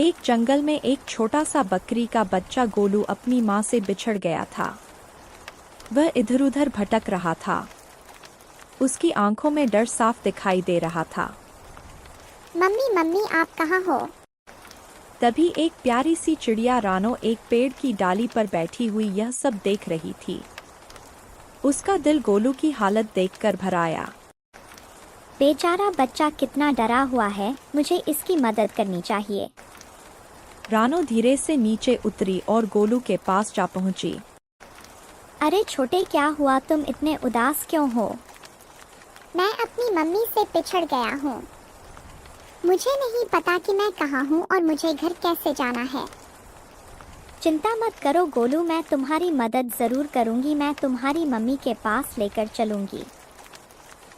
एक जंगल में एक छोटा सा बकरी का बच्चा गोलू अपनी माँ से बिछड़ गया था। वह इधर-उधर भटक रहा था। उसकी आंखों में डर साफ दिखाई दे रहा था। मम्मी मम्मी आप कहाँ हो? तभी एक प्यारी सी चिड़िया रानो एक पेड़ की डाली पर बैठी हुई यह सब देख रही थी। उसका दिल गोलू की हालत देखकर भर आया। बेचारा बच्चा कितना डरा हुआ है, मुझे इसकी मदद करनी चाहिए। रानो धीरे से नीचे उतरी और गोलू के पास जा पहुंची। अरे छोटे, क्या हुआ? तुम इतने उदास क्यों हो? मैं अपनी मम्मी से बिछड़ गया हूँ। मुझे नहीं पता कि मैं कहाँ हूँ और मुझे घर कैसे जाना है। चिंता मत करो गोलू, मैं तुम्हारी मदद जरूर करूँगी। मैं तुम्हारी मम्मी के पास लेकर चलूँगी।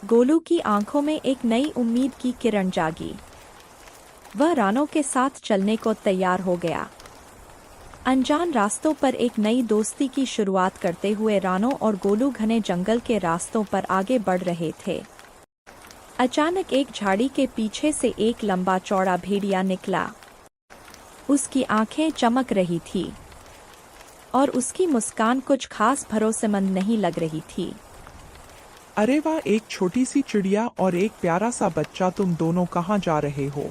गोलू की आंखों में एक नई उम्मीद की किरण जागी। वह रानो के साथ चलने को तैयार हो गया। अनजान रास्तों पर एक नई दोस्ती की शुरुआत करते हुए रानो और गोलू घने जंगल के रास्तों पर आगे बढ़ रहे थे। अचानक एक झाड़ी के पीछे से एक लंबा चौड़ा भेड़िया निकला। उसकी आंखें चमक रही थी और उसकी मुस्कान कुछ खास भरोसेमंद नहीं लग रही थी। अरे वाह, एक छोटी सी चिड़िया और एक प्यारा सा बच्चा, तुम दोनों कहाँ जा रहे हो?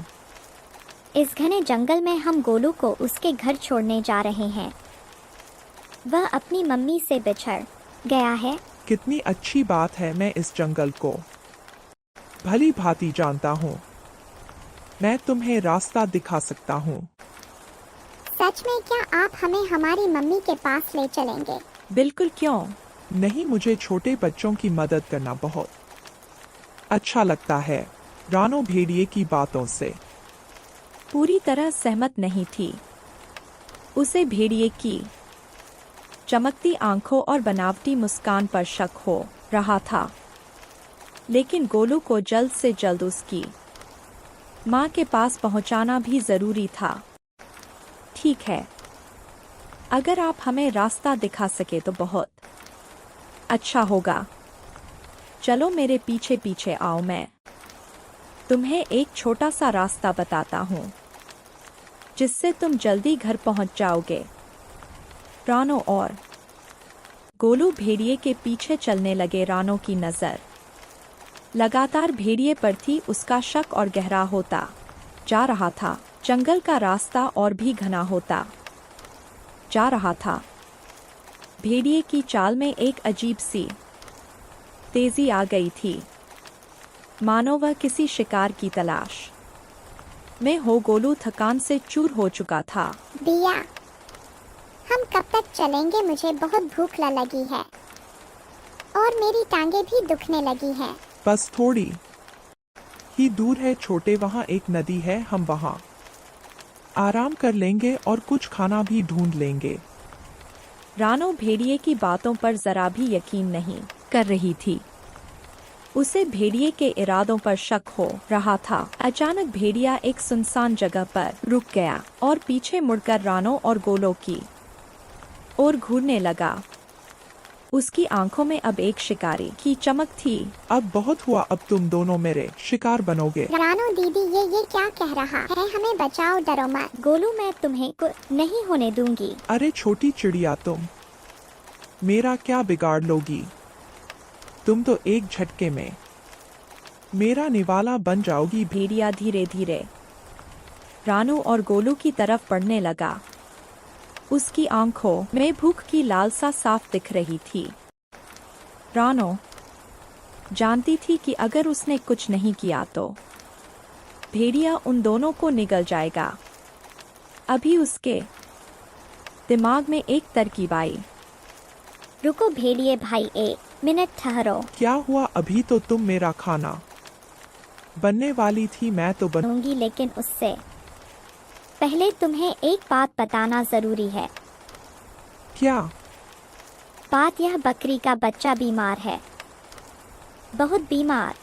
इस घने जंगल में हम गोलू को उसके घर छोड़ने जा रहे हैं। वह अपनी मम्मी से बिछड़ गया है। कितनी अच्छी बात है, मैं इस जंगल को भली भांति जानता हूँ। मैं तुम्हें रास्ता दिखा सकता हूँ। सच में? क्या आप हमें हमारी मम्मी के पास ले चलेंगे? बिल्कुल, क्यों नहीं, मुझे छोटे बच्चों की मदद करना बहुत अच्छा लगता है। रानो भेड़िए की बातों से पूरी तरह सहमत नहीं थी। उसे भेड़िए की चमकती आंखों और बनावटी मुस्कान पर शक हो रहा था, लेकिन गोलू को जल्द से जल्द उसकी माँ के पास पहुंचाना भी जरूरी था। ठीक है, अगर आप हमें रास्ता दिखा सके तो बहुत अच्छा होगा। चलो मेरे पीछे पीछे आओ, मैं तुम्हें एक छोटा सा रास्ता बताता हूँ जिससे तुम जल्दी घर पहुंच जाओगे। रानो और गोलू भेड़िए के पीछे चलने लगे। रानो की नजर लगातार भेड़िए पर थी। उसका शक और गहरा होता जा रहा था। जंगल का रास्ता और भी घना होता जा रहा था। भेड़िए की चाल में एक अजीब सी तेजी आ गई थी, मानो वह किसी शिकार की तलाश में हो। गोलू थकान से चूर हो चुका था। भैया, हम कब तक चलेंगे? मुझे बहुत भूख लगी है और मेरी टांगे भी दुखने लगी हैं। बस थोड़ी ही दूर है छोटे, वहाँ एक नदी है, हम वहाँ आराम कर लेंगे और कुछ खाना भी ढूंढ लेंगे। रानो भेड़िए की बातों पर जरा भी यकीन नहीं कर रही थी। उसे भेड़िए के इरादों पर शक हो रहा था। अचानक भेड़िया एक सुनसान जगह पर रुक गया और पीछे मुड़कर रानो और गोलू की ओर घूरने लगा। उसकी आंखों में अब एक शिकारी की चमक थी। अब बहुत हुआ, अब तुम दोनों मेरे शिकार बनोगे। रानो दीदी, ये क्या कह रहा है? हमें बचाओ, डरो मत। गोलू, मैं तुम्हें कुछ नहीं होने दूंगी। अरे छोटी चिड़िया, तुम मेरा क्या बिगाड़ लोगी? तुम तो एक झटके में मेरा निवाला बन जाओगी। भेड़िया धीरे धीरे रानो और गोलू की तरफ बढ़ने लगा। उसकी आंखों में भूख की लालसा साफ दिख रही थी। रानो जानती थी कि अगर उसने कुछ नहीं किया तो भेड़िया उन दोनों को निगल जाएगा। अभी उसके दिमाग में एक तरकीब आई। रुको भेड़िए भाई, एक मिनट ठहरो। क्या हुआ? अभी तो तुम मेरा खाना बनने वाली थी। मैं तो बनूंगी, लेकिन उससे पहले तुम्हें एक बात बताना जरूरी है। क्या बात यह, बकरी का बच्चा बीमार है, बहुत बीमार।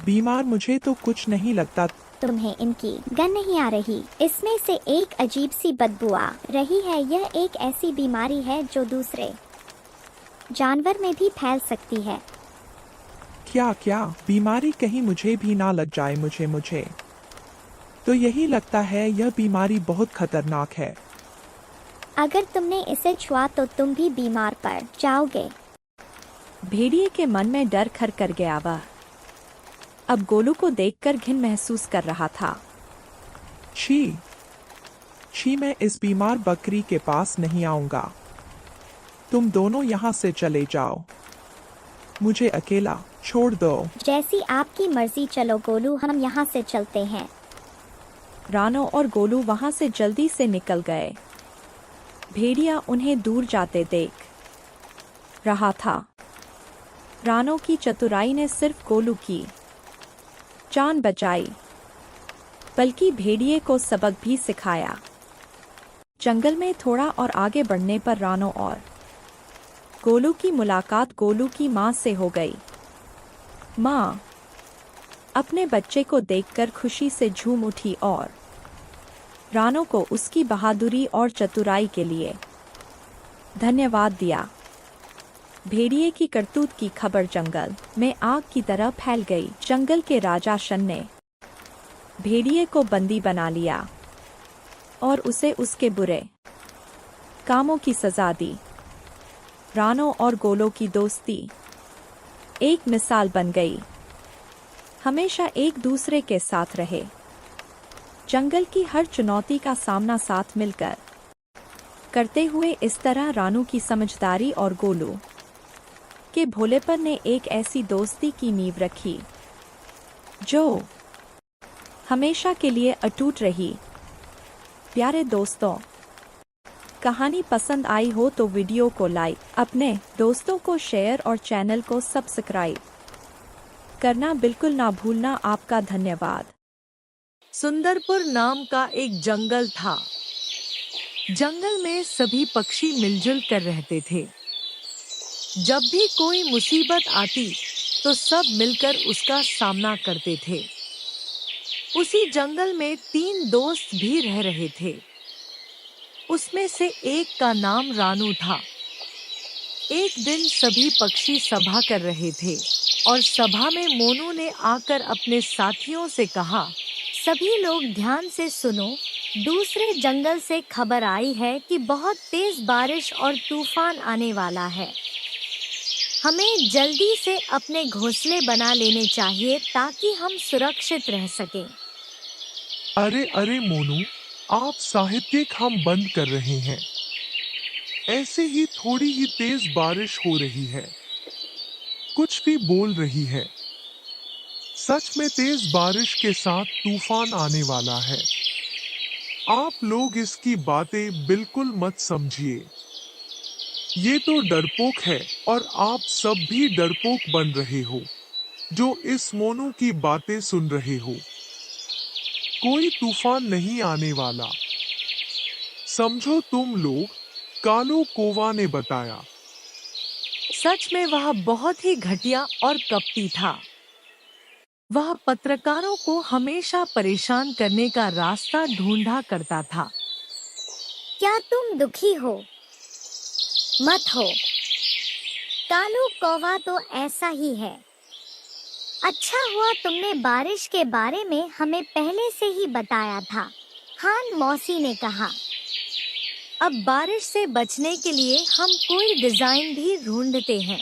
बीमार? मुझे तो कुछ नहीं लगता। तुम्हें इनकी गंध नहीं आ रही? इसमें से एक अजीब सी बदबू आ रही है। यह एक ऐसी बीमारी है जो दूसरे जानवर में भी फैल सकती है। क्या क्या बीमारी? कहीं मुझे भी ना लग जाए। मुझे तो यही लगता है यह बीमारी बहुत खतरनाक है। अगर तुमने इसे छुआ तो तुम भी बीमार पड़ जाओगे। भेड़िए के मन में डर घर कर गया। वह अब गोलू को देखकर घिन महसूस कर रहा था। छी छी, मैं इस बीमार बकरी के पास नहीं आऊंगा। तुम दोनों यहाँ से चले जाओ, मुझे अकेला छोड़ दो। जैसी आपकी मर्जी, चलो गोलू, हम यहाँ से चलते हैं। रानो और गोलू वहां से जल्दी से निकल गए। भेड़िया उन्हें दूर जाते देख रहा था। रानो की चतुराई ने सिर्फ गोलू की जान बचाई, बल्कि भेड़िए को सबक भी सिखाया। जंगल में थोड़ा और आगे बढ़ने पर रानो और गोलू की मुलाकात गोलू की माँ से हो गई। माँ अपने बच्चे को देखकर खुशी से झूम उठी और रानो को उसकी बहादुरी और चतुराई के लिए धन्यवाद दिया। भेड़िए की करतूत की खबर जंगल में आग की तरह फैल गई। जंगल के राजा शन ने भेड़िए को बंदी बना लिया और उसे उसके बुरे कामों की सजा दी। रानो और गोलो की दोस्ती एक मिसाल बन गई। हमेशा एक दूसरे के साथ रहे। जंगल की हर चुनौती का सामना साथ मिलकर करते हुए। इस तरह रानो की समझदारी और गोलू के भोलेपन ने एक ऐसी दोस्ती की नींव रखी जो हमेशा के लिए अटूट रही। प्यारे दोस्तों, कहानी पसंद आई हो तो वीडियो को लाइक, अपने दोस्तों को शेयर और चैनल को सब्सक्राइब करना बिल्कुल ना भूलना। आपका धन्यवाद। सुंदरपुर नाम का एक जंगल था। जंगल में सभी पक्षी मिलजुल कर रहते थे। जब भी कोई मुसीबत आती तो सब मिलकर उसका सामना करते थे। उसी जंगल में 3 दोस्त भी रह रहे थे। उसमें से एक का नाम रानू था। एक दिन सभी पक्षी सभा कर रहे थे और सभा में मोनू ने आकर अपने साथियों से कहा, सभी लोग ध्यान से सुनो। दूसरे जंगल से खबर आई है कि बहुत तेज बारिश और तूफान आने वाला है। हमें जल्दी से अपने घोंसले बना लेने चाहिए ताकि हम सुरक्षित रह सकें। अरे अरे मोनू, आप साहित्यिक हम बंद कर रहे हैं। ऐसे ही थोड़ी ही तेज बारिश हो रही है, कुछ भी बोल रही है। सच में तेज बारिश के साथ तूफान आने वाला है। आप लोग इसकी बातें बिल्कुल मत समझिए। ये तो डरपोक है और आप सब भी डरपोक बन रहे हो जो इस मोनू की बातें सुन रहे हो। कोई तूफान नहीं आने वाला, समझो तुम लोग, कालू कोवा ने बताया। सच में वह बहुत ही घटिया और कपटी था। वह पत्रकारों को हमेशा परेशान करने का रास्ता ढूंढा करता था। क्या तुम दुखी हो? मत हो। कालू कौवा तो ऐसा ही है। अच्छा हुआ तुमने बारिश के बारे में हमें पहले से ही बताया था, हान मौसी ने कहा। अब बारिश से बचने के लिए हम कोई डिजाइन भी ढूंढते हैं।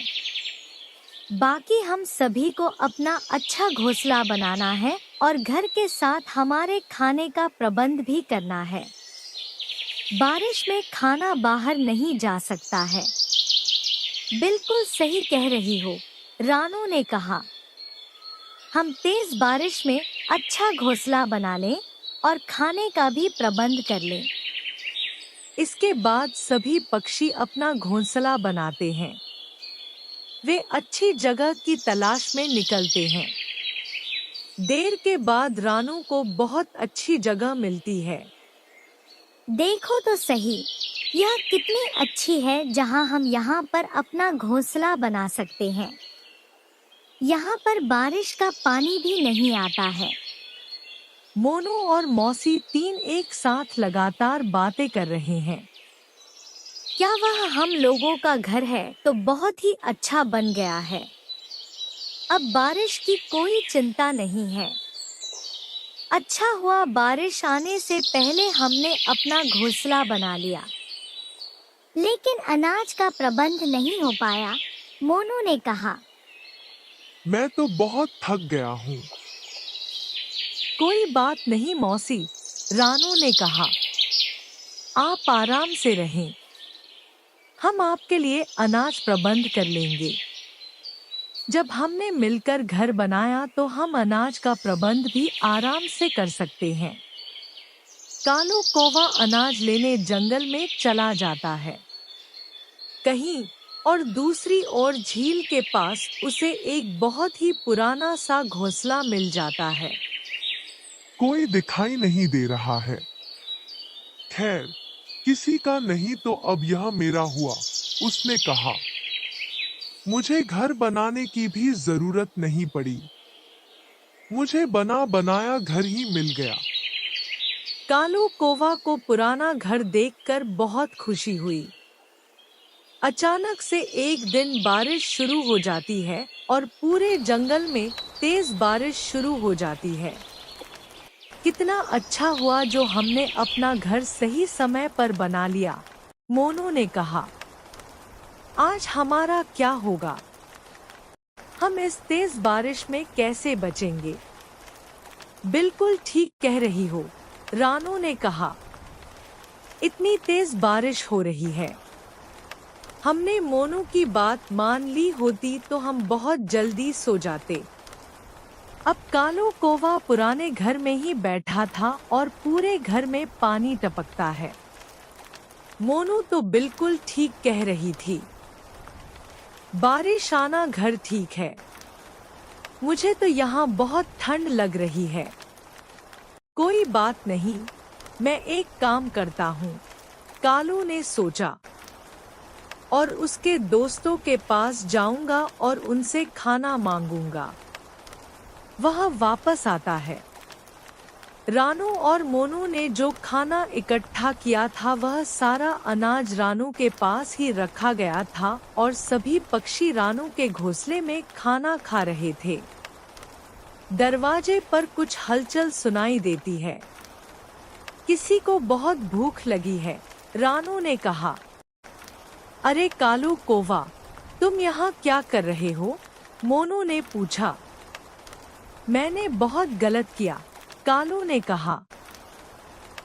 बाकी हम सभी को अपना अच्छा घोंसला बनाना है और घर के साथ हमारे खाने का प्रबंध भी करना है। बारिश में खाना बाहर नहीं जा सकता है। बिल्कुल सही कह रही हो, रानू ने कहा। हम तेज बारिश में अच्छा घोंसला बना लें और खाने का भी प्रबंध कर लें। इसके बाद सभी पक्षी अपना घोंसला बनाते हैं। वे अच्छी जगह की तलाश में निकलते हैं। देर के बाद रानू को बहुत अच्छी जगह मिलती है। देखो तो सही, यह कितनी अच्छी है जहां हम यहां पर अपना घोंसला बना सकते हैं। यहाँ पर बारिश का पानी भी नहीं आता है। मोनू और मौसी 3 एक साथ लगातार बातें कर रहे हैं। क्या वह हम लोगों का घर है तो बहुत ही अच्छा बन गया है। अब बारिश की कोई चिंता नहीं है। अच्छा हुआ बारिश आने से पहले हमने अपना घोंसला बना लिया। लेकिन अनाज का प्रबंध नहीं हो पाया, मोनू ने कहा। मैं तो बहुत थक गया हूँ। कोई बात नहीं मौसी, रानू ने कहा। आप आराम से रहें। हम आपके लिए अनाज प्रबंध कर लेंगे। जब हमने मिलकर घर बनाया तो हम अनाज का प्रबंध भी आराम से कर सकते हैं। कालू कौवा अनाज लेने जंगल में चला जाता है। कहीं और दूसरी ओर झील के पास उसे एक बहुत ही पुराना सा घोंसला मिल जाता है। कोई दिखाई नहीं दे रहा है। खैर, किसी का नहीं तो अब यह मेरा हुआ, उसने कहा। मुझे घर बनाने की भी जरूरत नहीं पड़ी। मुझे बना बनाया घर ही मिल गया। कालू कौवा को पुराना घर देखकर बहुत खुशी हुई। अचानक से एक दिन बारिश शुरू हो जाती है और पूरे जंगल में तेज बारिश शुरू हो जाती है। कितना अच्छा हुआ जो हमने अपना घर सही समय पर बना लिया, मोनू ने कहा। आज हमारा क्या होगा? हम इस तेज बारिश में कैसे बचेंगे? बिल्कुल ठीक कह रही हो, रानू ने कहा। इतनी तेज बारिश हो रही है। हमने मोनू की बात मान ली होती तो हम बहुत जल्दी सो जाते। अब कालू कौवा पुराने घर में ही बैठा था और पूरे घर में पानी टपकता है। मोनू तो बिल्कुल ठीक कह रही थी। बारिश आना घर ठीक है। मुझे तो यहाँ बहुत ठंड लग रही है। कोई बात नहीं, मैं एक काम करता हूँ, कालू ने सोचा, और उसके दोस्तों के पास जाऊंगा और उनसे खाना मांगूंगा। वह वापस आता है। रानू और मोनू ने जो खाना इकट्ठा किया था वह सारा अनाज रानू के पास ही रखा गया था और सभी पक्षी रानू के घोंसले में खाना खा रहे थे। दरवाजे पर कुछ हलचल सुनाई देती है। किसी को बहुत भूख लगी है, रानू ने कहा। अरे कालू कौवा, तुम यहाँ क्या कर रहे हो? मोनू ने पूछा। मैंने बहुत गलत किया, कालू ने कहा।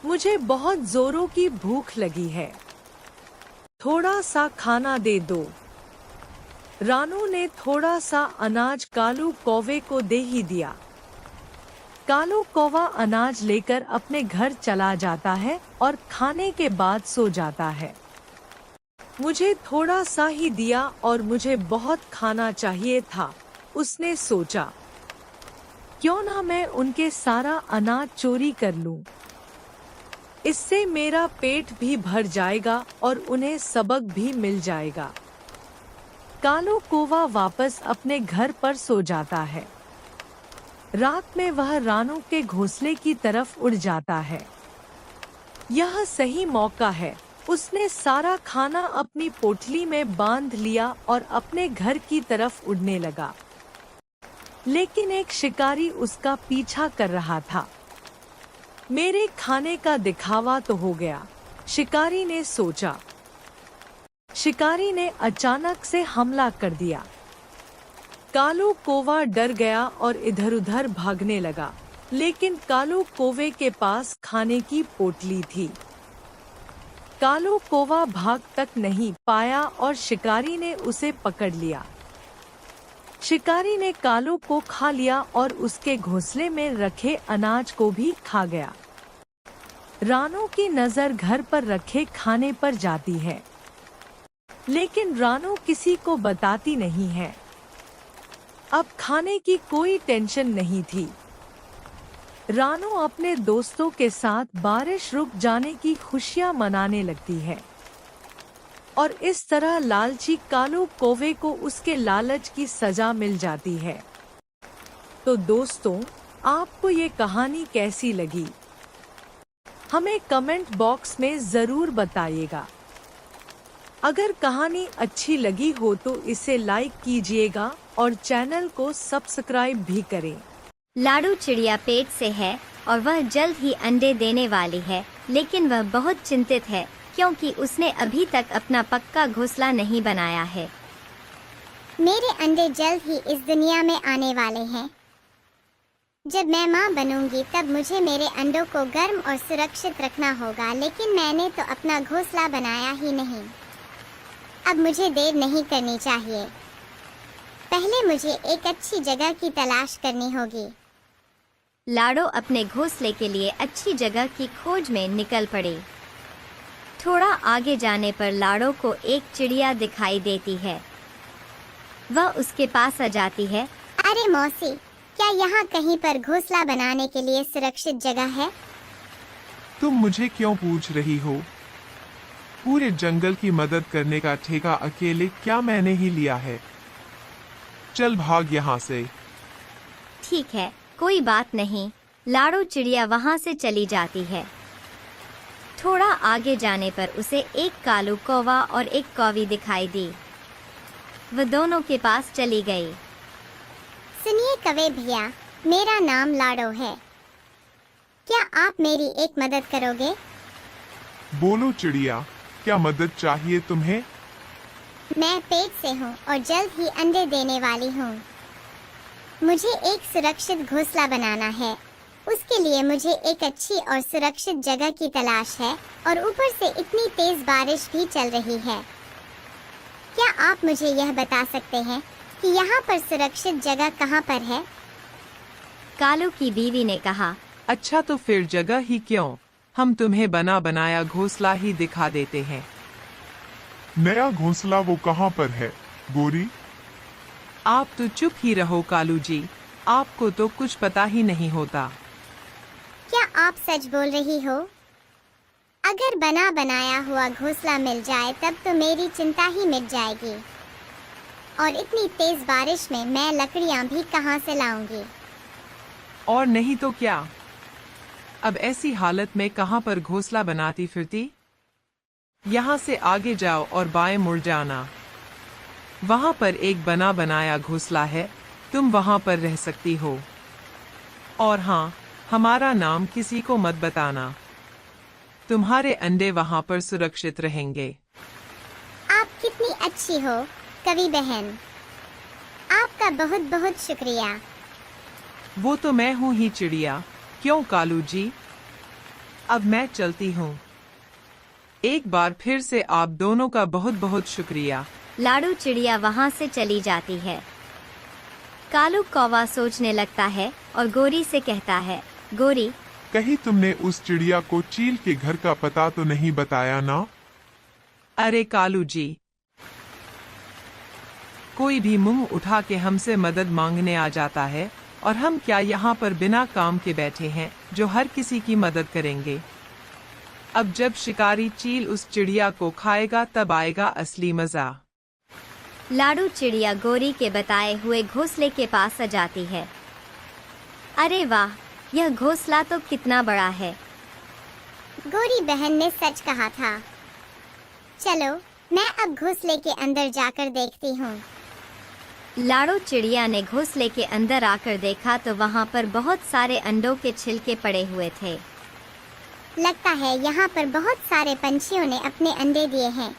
मुझे बहुत जोरों की भूख लगी है। थोड़ा सा खाना दे दो। रानू ने थोड़ा सा अनाज कालू कौवे को दे ही दिया। कालू कौवा अनाज लेकर अपने घर चला जाता है और खाने के बाद सो जाता है। मुझे थोड़ा सा ही दिया और मुझे बहुत खाना चाहिए था, उसने सोचा। क्यों ना मैं उनके सारा अनाज चोरी कर लूं। इससे मेरा पेट भी भर जाएगा और उन्हें सबक भी मिल जाएगा। कालू कौवा वापस अपने घर पर सो जाता है। रात में वह रानू के घोंसले की तरफ उड़ जाता है। यह सही मौका है, उसने सारा खाना अपनी पोटली में बांध लिया और अपने घर की तरफ उड़ने लगा। लेकिन एक शिकारी उसका पीछा कर रहा था। मेरे खाने का दिखावा तो हो गया, शिकारी ने सोचा। शिकारी ने अचानक से हमला कर दिया। कालू कौवा डर गया और इधर-उधर भागने लगा, लेकिन कालू कौवे के पास खाने की पोटली थी। कालू कौवा भाग तक नहीं पाया और शिकारी ने उसे पकड़ लिया। शिकारी ने कालू को खा लिया और उसके घोंसले में रखे अनाज को भी खा गया। रानू की नजर घर पर रखे खाने पर जाती है, लेकिन रानू किसी को बताती नहीं है। अब खाने की कोई टेंशन नहीं थी। रानू अपने दोस्तों के साथ बारिश रुक जाने की खुशियां मनाने लगती है और इस तरह लालची कालू कौवे को उसके लालच की सजा मिल जाती है। तो दोस्तों, आपको ये कहानी कैसी लगी? हमें कमेंट बॉक्स में जरूर बताइएगा। अगर कहानी अच्छी लगी हो तो इसे लाइक कीजिएगा और चैनल को सब्सक्राइब भी करें। लाडू चिड़िया पेट से है और वह जल्द ही अंडे देने वाली है, लेकिन वह बहुत चिंतित है क्योंकि उसने अभी तक अपना पक्का घोंसला नहीं बनाया है। मेरे अंडे जल्द ही इस दुनिया में आने वाले हैं। जब मैं माँ बनूंगी तब मुझे मेरे अंडों को गर्म और सुरक्षित रखना होगा, लेकिन मैंने तो अपना घोंसला बनाया ही नहीं। अब मुझे देर नहीं करनी चाहिए। पहले मुझे एक अच्छी जगह की तलाश करनी होगी। लाडो अपने घोंसले के लिए अच्छी जगह की खोज में निकल पड़ी। थोड़ा आगे जाने पर लाडो को एक चिड़िया दिखाई देती है। वह उसके पास आ जाती है। अरे मौसी, क्या यहाँ कहीं पर घोंसला बनाने के लिए सुरक्षित जगह है? तुम मुझे क्यों पूछ रही हो? पूरे जंगल की मदद करने का ठेका अकेले क्या मैंने ही लिया है? चल भाग यहाँ से। ठीक है, कोई बात नहीं। लाडो चिड़िया वहाँ से चली जाती है। थोड़ा आगे जाने पर उसे एक कालू कौवा और एक कौवी दिखाई दी। वह दोनों के पास चली गई। सुनिए कौवे भैया, मेरा नाम लाडो है। क्या आप मेरी एक मदद करोगे? बोलो चिड़िया, क्या मदद चाहिए तुम्हें? मैं पेट से हूँ और जल्द ही अंडे देने वाली हूँ। मुझे एक सुरक्षित घोंसला बनाना है। उसके लिए मुझे एक अच्छी और सुरक्षित जगह की तलाश है और ऊपर से इतनी तेज बारिश भी चल रही है। क्या आप मुझे यह बता सकते हैं कि यहाँ पर सुरक्षित जगह कहाँ पर है? कालू की बीवी ने कहा। अच्छा तो फिर जगह ही क्यों, हम तुम्हें बना बनाया घोंसला ही दिखा देते हैं। नया घोंसला वो कहाँ पर है गोरी? आप तो चुप ही रहो कालू जी, आपको तो कुछ पता ही नहीं होता। क्या आप सच बोल रही हो? अगर बना बनाया हुआ घोंसला मिल जाए तब तो मेरी चिंता ही मिट जाएगी। और इतनी तेज बारिश में मैं लकड़ियाँ भी कहाँ से लाऊंगी? और नहीं तो क्या, अब ऐसी हालत में कहाँ पर घोंसला बनाती फिरती? यहाँ से आगे जाओ और बाएं मुड़ जाना। वहाँ पर एक बना बनाया घोंसला है, तुम वहाँ पर रह सकती हो। और हाँ, हमारा नाम किसी को मत बताना। तुम्हारे अंडे वहाँ पर सुरक्षित रहेंगे। आप कितनी अच्छी हो कवि बहन, आपका बहुत बहुत शुक्रिया। वो तो मैं हूँ ही चिड़िया, क्यों कालू जी? अब मैं चलती हूँ। एक बार फिर से आप दोनों का बहुत बहुत शुक्रिया। लाडू चिड़िया वहाँ से चली जाती है। कालू कौवा सोचने लगता है और गोरी से कहता है। गोरी, कहीं तुमने उस चिड़िया को चील के घर का पता तो नहीं बताया ना? अरे कालू जी, कोई भी मुंह उठा के हमसे मदद मांगने आ जाता है, और हम क्या यहाँ पर बिना काम के बैठे हैं जो हर किसी की मदद करेंगे। अब जब शिकारी चील उस चिड़िया को खाएगा तब आएगा असली मजा। लाडू चिड़िया गोरी के बताए हुए घोंसले के पास आ जाती है। अरे वाह, यह घोंसला तो कितना बड़ा है। गोरी बहन ने सच कहा था। चलो, मैं अब घोंसले के अंदर जाकर देखती हूँ। लाडू चिड़िया ने घोंसले के अंदर आकर देखा तो वहाँ पर बहुत सारे अंडों के छिलके पड़े हुए थे। लगता है यहाँ पर बहुत सारे पंछियों ने अपने अंडे दिए हैं।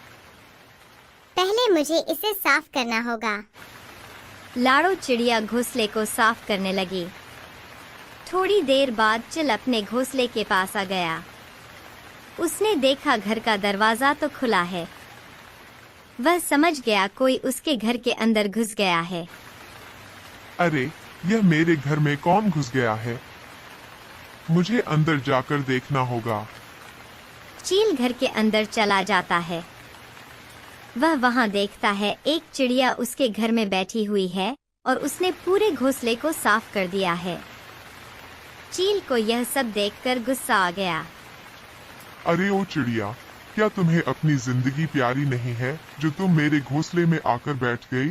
पहले मुझे इसे साफ करना होगा। लाडू चिड़िया घोंसले को साफ करने लगी। थोड़ी देर बाद चिल अपने घोंसले के पास आ गया। उसने देखा घर का दरवाजा तो खुला है। वह समझ गया कोई उसके घर के अंदर घुस गया है। अरे, यह मेरे घर में कौन घुस गया है? मुझे अंदर जाकर देखना होगा। चील घर के अंदर चला जाता है। वह वहां देखता है एक चिड़िया उसके घर में बैठी हुई है और उसने पूरे घोंसले को साफ कर दिया है। चील को यह सब देखकर गुस्सा आ गया। अरे ओ चिड़िया, क्या तुम्हें अपनी जिंदगी प्यारी नहीं है जो तुम मेरे घोंसले में आकर बैठ गई?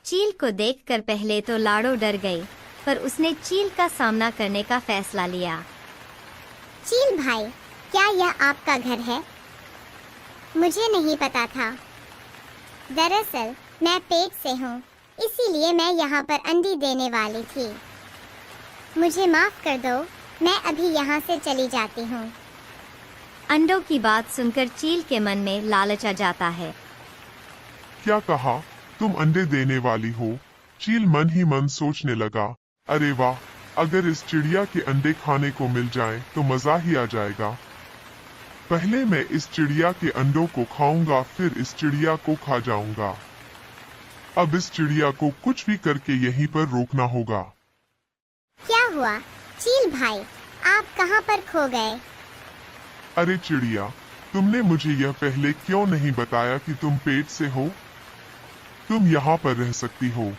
चील को देखकर पहले तो लाडो डर गई, पर उसने चील का सामना करने का फैसला लिया। चील भाई, क्या यह आपका घर है? मुझे नहीं पता था। दरअसल मैं पेट से हूँ, इसीलिए मैं यहाँ पर अंडी देने वाली थी। मुझे माफ कर दो, मैं अभी यहाँ से चली जाती हूँ। अंडों की बात सुनकर चील के मन में लालच आ जाता है। क्या कहा? तुम अंडे देने वाली हो? चील मन ही मन सोचने लगा, अरे वाह, अगर इस चिड़िया के अंडे खाने को मिल जाएं तो मजा ही आ जाएगा। पहले मैं इस चिड़िया के अंडों को खाऊंगा, फिर इस चिड़िया को खा जाऊंगा। अब इस चिड़िया को कुछ भी करके यहीं पर रोकना होगा। क्या हुआ चील भाई, आप कहाँ पर खो गए? अरे चिड़िया, तुमने मुझे यह पहले क्यों नहीं बताया कि तुम पेट से हो? तुम यहाँ पर रह सकती हो।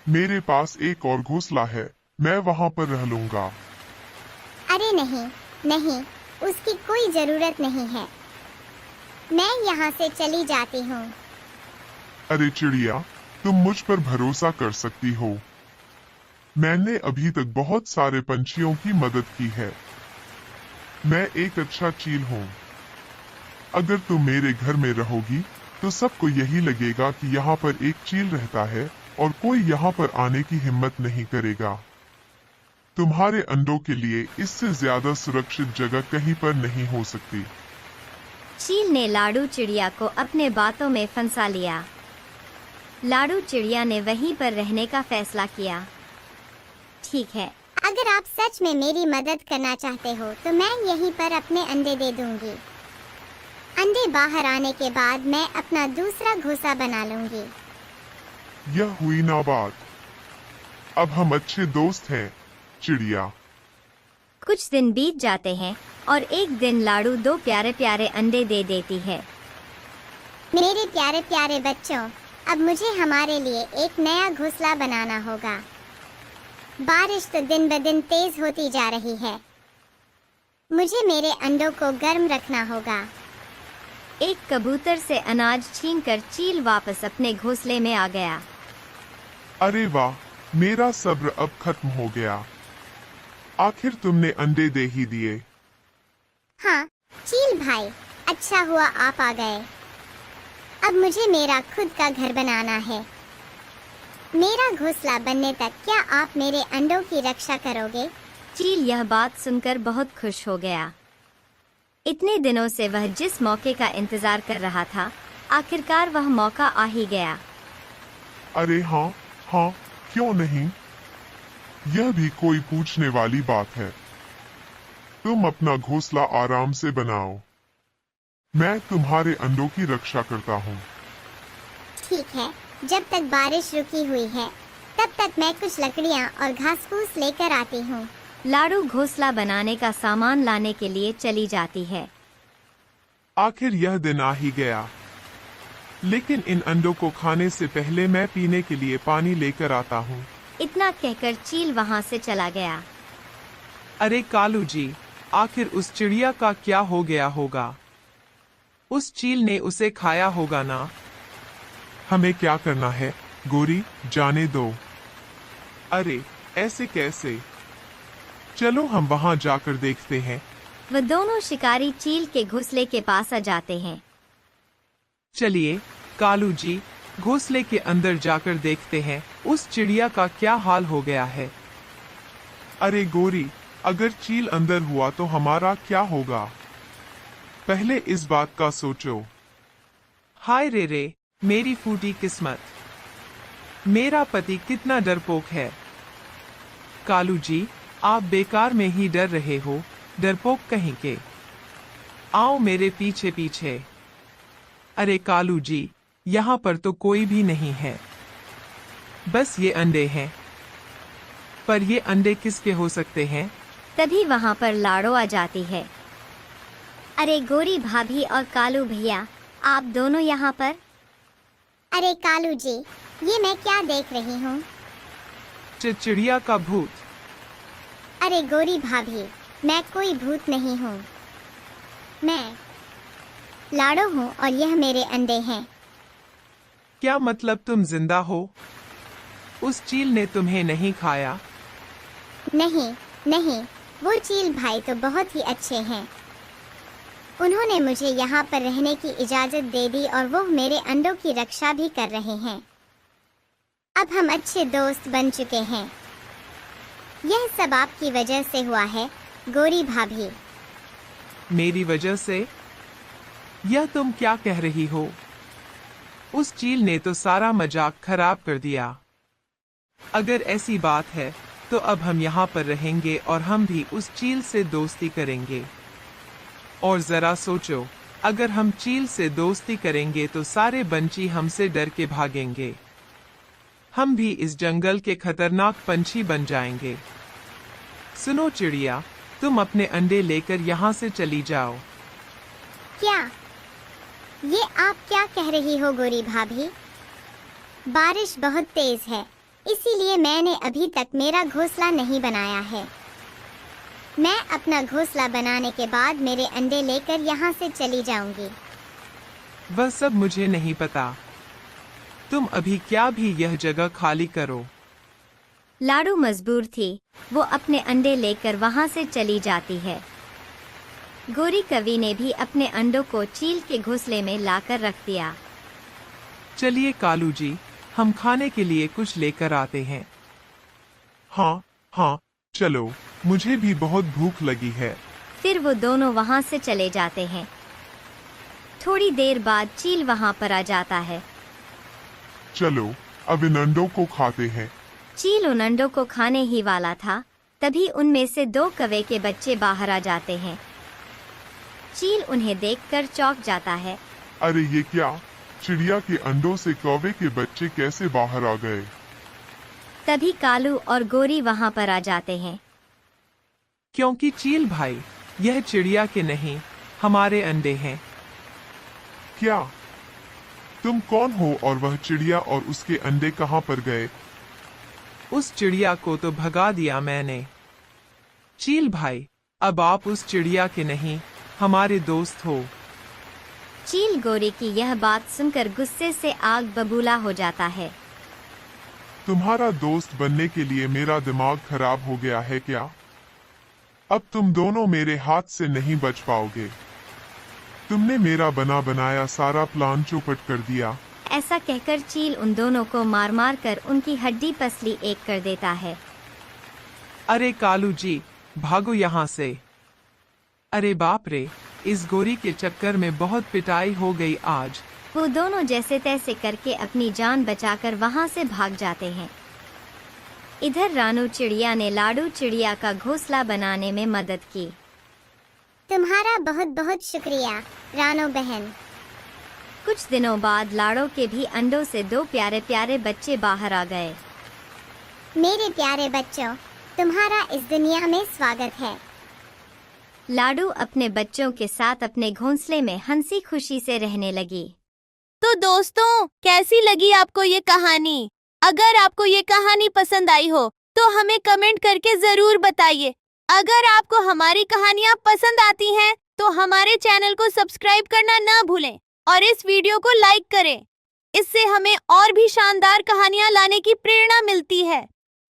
मेरे पास एक और घोंसला है, मैं वहाँ पर रह लूंगा। अरे नहीं नहीं, उसकी कोई जरूरत नहीं है, मैं यहाँ से चली जाती हूँ। अरे चिड़िया, तुम मुझ पर भरोसा कर सकती हो। मैंने अभी तक बहुत सारे पंछियों की मदद की है। मैं एक अच्छा चील हूँ। अगर तुम मेरे घर में रहोगी तो सबको यही लगेगा कि यहाँ पर एक चील रहता है और कोई यहाँ पर आने की हिम्मत नहीं करेगा। तुम्हारे अंडों के लिए इससे ज्यादा सुरक्षित जगह कहीं पर नहीं हो सकती। चील ने लाडू चिड़िया को अपने बातों में फंसा लिया। लाडू चिड़िया ने वहीं पर रहने का फैसला किया। ठीक है, अगर आप सच में मेरी मदद करना चाहते हो तो मैं यहीं पर अपने अंडे दे दूंगी। अंडे बाहर आने के बाद मैं अपना दूसरा घोंसला बना लूंगी। यह हुई ना बात। अब हम अच्छे दोस्त हैं चिड़िया। कुछ दिन बीत जाते हैं और एक दिन लाडू 2 प्यारे प्यारे अंडे दे देती है। मेरे प्यारे प्यारे बच्चों, अब मुझे हमारे लिए एक नया घोंसला बनाना होगा। बारिश तो दिन ब दिन तेज होती जा रही है, मुझे मेरे अंडों को गर्म रखना होगा। एक कबूतर से अनाज छीनकर चील वापस अपने घोंसले में आ गया। अरे वाह, मेरा सब्र अब खत्म हो गया। आखिर तुमने अंडे दे ही दिए। हाँ चील भाई, अच्छा हुआ आप आ गए। अब मुझे मेरा खुद का घर बनाना है। मेरा घोंसला बनने तक क्या आप मेरे अंडों की रक्षा करोगे? चील यह बात सुनकर बहुत खुश हो गया। इतने दिनों से वह जिस मौके का इंतजार कर रहा था, आखिरकार वह मौका आ ही गया। अरे हाँ हाँ, क्यों नहीं, यह भी कोई पूछने वाली बात है। तुम अपना घोंसला आराम से बनाओ, मैं तुम्हारे अंडों की रक्षा करता हूँ। ठीक है, जब तक बारिश रुकी हुई है तब तक मैं कुछ लकड़ियाँ और घास फूस लेकर आती हूँ। लाडू घोंसला बनाने का सामान लाने के लिए चली जाती है। आखिर यह दिन आ ही गया, लेकिन इन अंडों को खाने से पहले मैं पीने के लिए पानी लेकर आता हूँ। इतना कहकर चील वहाँ से चला गया। अरे कालू जी, आखिर उस चिड़िया का क्या हो गया होगा? उस चील ने उसे खाया होगा ना? हमें क्या करना है गोरी, जाने दो। अरे ऐसे कैसे? चलो हम वहाँ जाकर देखते हैं। वह दोनों शिकारी चील के घोंसले के पास आ जाते हैं। चलिए कालू जी, घोंसले के अंदर जाकर देखते हैं उस चिड़िया का क्या हाल हो गया है। अरे गोरी, अगर चील अंदर हुआ तो हमारा क्या होगा? पहले इस बात का सोचो। हाय रे रे, मेरी फूटी किस्मत। मेरा पति कितना डरपोक है। कालू जी, आप बेकार में ही डर रहे हो, डरपोक कहीं के। आओ मेरे पीछे पीछे। अरे कालू जी, यहाँ पर तो कोई भी नहीं है, बस ये अंडे हैं। पर ये अंडे किसके हो सकते हैं? तभी वहाँ पर लाडो आ जाती है। अरे गोरी भाभी और कालू भैया, आप दोनों यहाँ पर? अरे कालू जी, ये मैं क्या देख रही हूँ? चिड़िया का भूत। अरे गोरी भाभी, मैं कोई भूत नहीं हूँ, मैं लाडो हूँ और यह मेरे अंडे हैं। क्या मतलब तुम जिंदा हो? उस चील ने तुम्हें नहीं खाया? नहीं नहीं, वो चील भाई तो बहुत ही अच्छे हैं। उन्होंने मुझे यहाँ पर रहने की इजाजत दे दी और वो मेरे अंडों की रक्षा भी कर रहे हैं। अब हम अच्छे दोस्त बन चुके हैं। यह सब आपकी वजह से हुआ है, गोरी भाभी। मेरी वजह से? यह तुम क्या कह रही हो? उस चील ने तो सारा मजाक खराब कर दिया। अगर ऐसी बात है तो अब हम यहाँ पर रहेंगे और हम भी उस चील से दोस्ती करेंगे। और जरा सोचो, अगर हम चील से दोस्ती करेंगे तो सारे बंची हमसे डर के भागेंगे। हम भी इस जंगल के खतरनाक पंछी बन जाएंगे। सुनो चिड़िया, तुम अपने अंडे लेकर यहाँ से चली जाओ। क्या? ये आप क्या कह रही हो गोरी भाभी? बारिश बहुत तेज है, इसीलिए मैंने अभी तक मेरा घोंसला नहीं बनाया है। मैं अपना घोंसला बनाने के बाद मेरे अंडे लेकर यहाँ से चली जाऊंगी। वह सब मुझे नहीं पता। तुम अभी क्या भी यह जगह खाली करो। लाडू मजबूर थी, वो अपने अंडे लेकर वहाँ से चली जाती है। गोरी कवि ने भी अपने अंडों को चील के घोंसले में लाकर रख दिया। चलिए कालू जी, हम खाने के लिए कुछ लेकर आते हैं। हाँ हाँ, चलो, मुझे भी बहुत भूख लगी है। फिर वो दोनों वहाँ से चले जाते हैं। थोड़ी देर बाद चील वहाँ पर आ जाता है। चलो, अब इन अंडों को खाते हैं। चील उन अंडों को खाने ही वाला था, तभी उनमें से 2 कौवे के बच्चे बाहर आ जाते हैं। चील उन्हें देखकर चौंक जाता है। अरे ये क्या? चिड़िया के अंडों से कौवे के बच्चे कैसे बाहर आ गए? तभी कालू और गोरी वहाँ पर आ जाते हैं। क्योंकि चील भाई, यह चिड़िया के नहीं, हमारे अंडे हैं। क्या? तुम कौन हो और वह चिड़िया और उसके अंडे कहाँ पर गए? उस चिड़िया को तो भगा दिया मैंने। चील भाई, अब आप उस चिड़िया के नहीं, हमारे दोस्त हो। चील गोरी की यह बात सुनकर गुस्से से आग बबूला हो जाता है। तुम्हारा दोस्त बनने के लिए मेरा दिमाग खराब हो गया है क्या? अब तुम दोनों मेरे हाथ से नहीं बच पाओगे। तुमने मेरा बना बनाया सारा प्लान चौपट कर दिया। ऐसा कहकर चील उन दोनों को मार मार कर उनकी हड्डी पसली एक कर देता है। अरे कालू जी, भागो यहाँ से। अरे बाप रे, इस गोरी के चक्कर में बहुत पिटाई हो गई आज। वो दोनों जैसे तैसे करके अपनी जान बचाकर वहाँ से भाग जाते हैं। इधर रानू चिड़िया ने लाडू चिड़िया का घोंसला बनाने में मदद की। तुम्हारा बहुत बहुत शुक्रिया रानो बहन। कुछ दिनों बाद लाडो के भी अंडों से 2 प्यारे प्यारे बच्चे बाहर आ गए। मेरे प्यारे बच्चों, तुम्हारा इस दुनिया में स्वागत है। लाडू अपने बच्चों के साथ अपने घोंसले में हंसी खुशी से रहने लगी। तो दोस्तों, कैसी लगी आपको ये कहानी? अगर आपको ये कहानी पसंद आई हो तो हमें कमेंट करके जरूर बताइए। अगर आपको हमारी कहानियाँ पसंद आती हैं तो हमारे चैनल को सब्सक्राइब करना ना भूलें और इस वीडियो को लाइक करें। इससे हमें और भी शानदार कहानियाँ लाने की प्रेरणा मिलती है।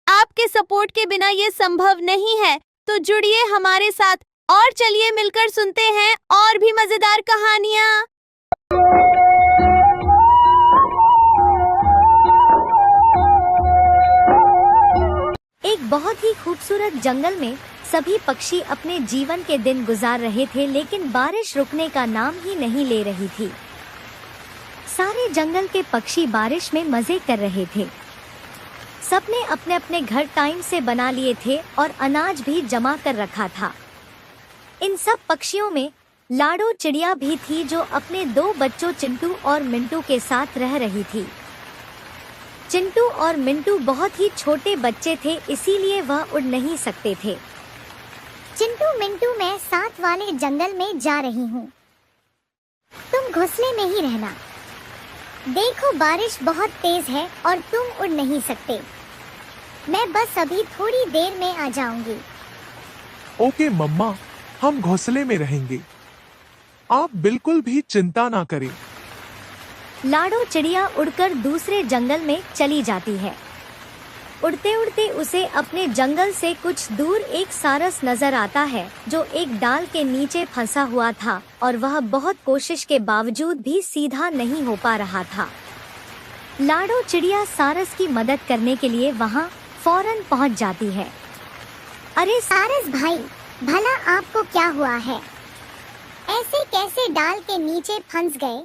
आपके सपोर्ट के बिना ये संभव नहीं है, तो जुड़िए हमारे साथ और चलिए मिलकर सुनते हैं और भी मजेदार कहानियाँ। एक बहुत ही खूबसूरत जंगल में सभी पक्षी अपने जीवन के दिन गुजार रहे थे, लेकिन बारिश रुकने का नाम ही नहीं ले रही थी। सारे जंगल के पक्षी बारिश में मजे कर रहे थे। सबने अपने अपने घर टाइम से बना लिए थे और अनाज भी जमा कर रखा था। इन सब पक्षियों में लाडो चिड़िया भी थी, जो अपने 2 बच्चों चिंटू और मिंटू के साथ रह रही थी। चिंटू और मिंटू बहुत ही छोटे बच्चे थे, इसीलिए वह उड़ नहीं सकते थे। चिंटू मिंटू, मैं साथ वाले जंगल में जा रही हूँ। तुम घोंसले में ही रहना। देखो, बारिश बहुत तेज है और तुम उड़ नहीं सकते। मैं बस अभी थोड़ी देर में आ जाऊंगी। ओके मम्मा, हम घोंसले में रहेंगे। आप बिल्कुल भी चिंता ना करें। लाडो चिड़िया उड़कर दूसरे जंगल में चली जाती है। उड़ते उड़ते उसे अपने जंगल से कुछ दूर एक सारस नजर आता है, जो एक डाल के नीचे फंसा हुआ था और वह बहुत कोशिश के बावजूद भी सीधा नहीं हो पा रहा था। लाडो चिड़िया सारस की मदद करने के लिए वहां फौरन पहुंच जाती है। अरे सारस भाई, भला आपको क्या हुआ है? ऐसे कैसे डाल के नीचे फंस गए?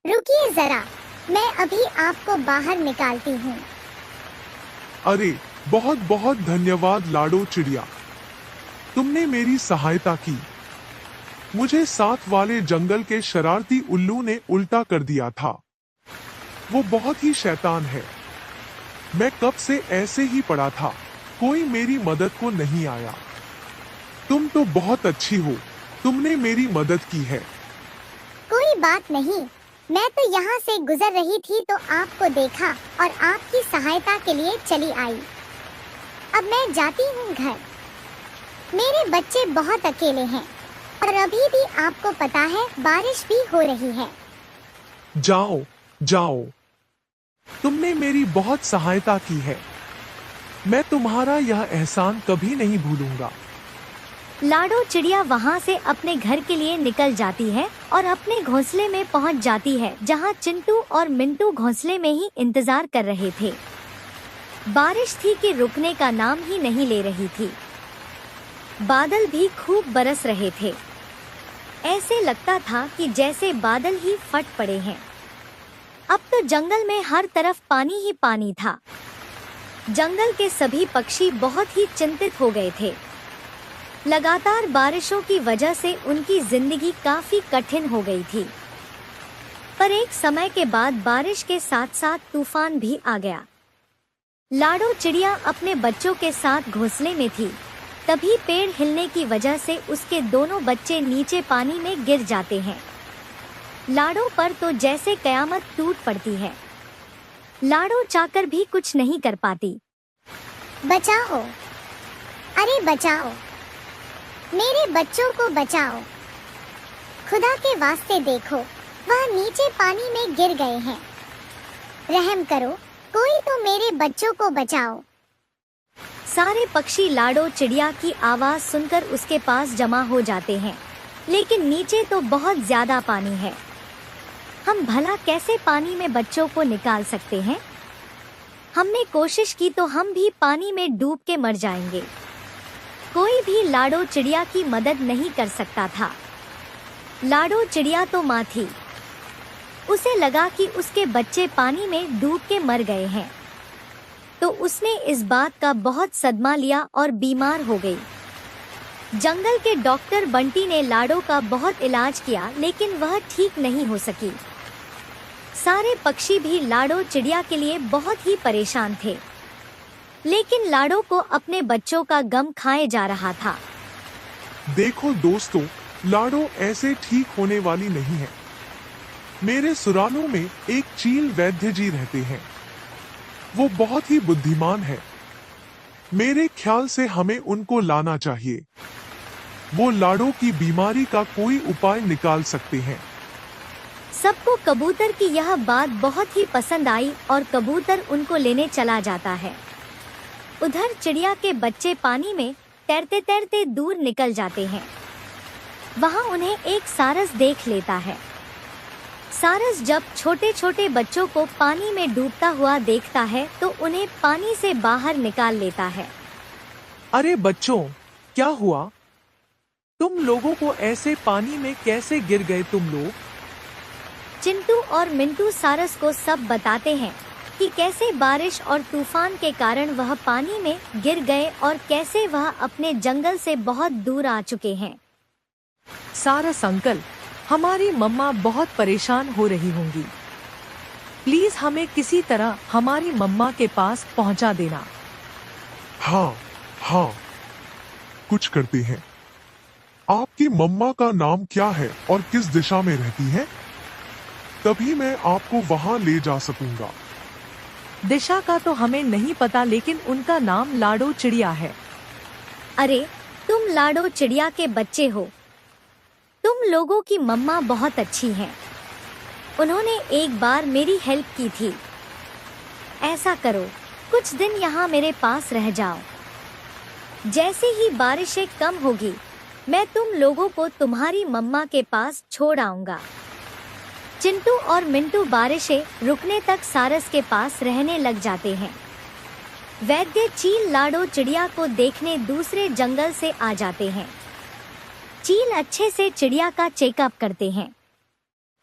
रुकिए जरा, मैं अभी आपको बाहर निकालती हूँ। अरे बहुत बहुत धन्यवाद लाडो चिड़िया, तुमने मेरी सहायता की। मुझे साथ वाले जंगल के शरारती उल्लू ने उल्टा कर दिया था। वो बहुत ही शैतान है। मैं कब से ऐसे ही पड़ा था, कोई मेरी मदद को नहीं आया। तुम तो बहुत अच्छी हो, तुमने मेरी मदद की है। कोई बात नहीं, मैं तो यहाँ से गुजर रही थी तो आपको देखा और आपकी सहायता के लिए चली आई। अब मैं जाती हूँ घर। मेरे बच्चे बहुत अकेले हैं और अभी भी आपको पता है बारिश भी हो रही है। जाओ जाओ, तुमने मेरी बहुत सहायता की है। मैं तुम्हारा यह एहसान कभी नहीं भूलूंगा। लाडो चिड़िया वहाँ से अपने घर के लिए निकल जाती है और अपने घोंसले में पहुँच जाती है, जहाँ चिंटू और मिंटू घोंसले में ही इंतजार कर रहे थे। बारिश थी कि रुकने का नाम ही नहीं ले रही थी। बादल भी खूब बरस रहे थे। ऐसे लगता था कि जैसे बादल ही फट पड़े हैं। अब तो जंगल में हर तरफ पानी ही पानी था। जंगल के सभी पक्षी बहुत ही चिंतित हो गए थे। लगातार बारिशों की वजह से उनकी जिंदगी काफी कठिन हो गई थी। पर एक समय के बाद बारिश के साथ साथ तूफान भी आ गया। लाडो चिड़िया अपने बच्चों के साथ घोंसले में थी। तभी पेड़ हिलने की वजह से उसके दोनों बच्चे नीचे पानी में गिर जाते हैं। लाडो पर तो जैसे कयामत टूट पड़ती है। लाडो चाहकर भी कुछ नहीं कर पाती। बचाओ, अरे बचाओ, मेरे बच्चों को बचाओ। खुदा के वास्ते देखो, वह नीचे पानी में गिर गए हैं। रहम करो, कोई तो मेरे बच्चों को बचाओ। सारे पक्षी लाडो चिड़िया की आवाज सुनकर उसके पास जमा हो जाते हैं, लेकिन नीचे तो बहुत ज्यादा पानी है। हम भला कैसे पानी में बच्चों को निकाल सकते हैं? हमने कोशिश की तो हम भी पानी में डूब के मर जाएंगे। कोई भी लाडो चिड़िया की मदद नहीं कर सकता था। लाडो चिड़िया तो माँ थी। उसे लगा कि उसके बच्चे पानी में डूब के मर गए हैं, तो उसने इस बात का बहुत सदमा लिया और बीमार हो गई। जंगल के डॉक्टर बंटी ने लाडो का बहुत इलाज किया, लेकिन वह ठीक नहीं हो सकी। सारे पक्षी भी लाडो चिड़िया के लिए बहुत ही परेशान थे, लेकिन लाडो को अपने बच्चों का गम खाए जा रहा था। देखो दोस्तों, लाडो ऐसे ठीक होने वाली नहीं है। मेरे सुरालों में एक चील वैद्य जी रहते हैं। वो बहुत ही बुद्धिमान है। मेरे ख्याल से हमें उनको लाना चाहिए। वो लाडो की बीमारी का कोई उपाय निकाल सकते हैं। सबको कबूतर की यह बात बहुत ही पसंद आई और कबूतर उनको लेने चला जाता है। उधर चिड़िया के बच्चे पानी में तैरते तैरते दूर निकल जाते हैं। वहाँ उन्हें एक सारस देख लेता है। सारस जब छोटे छोटे बच्चों को पानी में डूबता हुआ देखता है तो उन्हें पानी से बाहर निकाल लेता है। अरे बच्चों, क्या हुआ? तुम लोगों को ऐसे पानी में कैसे गिर गए तुम लोग? चिंटू और मिंटू सारस को सब बताते हैं कि कैसे बारिश और तूफान के कारण वह पानी में गिर गए और कैसे वह अपने जंगल से बहुत दूर आ चुके हैं। सारस अंकल, हमारी मम्मा बहुत परेशान हो रही होंगी। प्लीज हमें किसी तरह हमारी मम्मा के पास पहुंचा देना। हाँ हाँ, कुछ करते हैं। आपकी मम्मा का नाम क्या है और किस दिशा में रहती है? तभी मैं आपको वहां ले जा सकूंगा। दिशा का तो हमें नहीं पता, लेकिन उनका नाम लाडो चिड़िया है। अरे, तुम लाडो चिड़िया के बच्चे हो। तुम लोगों की मम्मा बहुत अच्छी हैं। उन्होंने एक बार मेरी हेल्प की थी। ऐसा करो, कुछ दिन यहाँ मेरे पास रह जाओ। जैसे ही बारिशें कम होगी, मैं तुम लोगों को तुम्हारी मम्मा के पास छोड़ आऊंगा। चिंटू और मिंटू बारिशें रुकने तक सारस के पास रहने लग जाते हैं। वैद्य चील लाडो चिड़िया को देखने दूसरे जंगल से आ जाते हैं। चील अच्छे से चिड़िया का चेकअप करते हैं।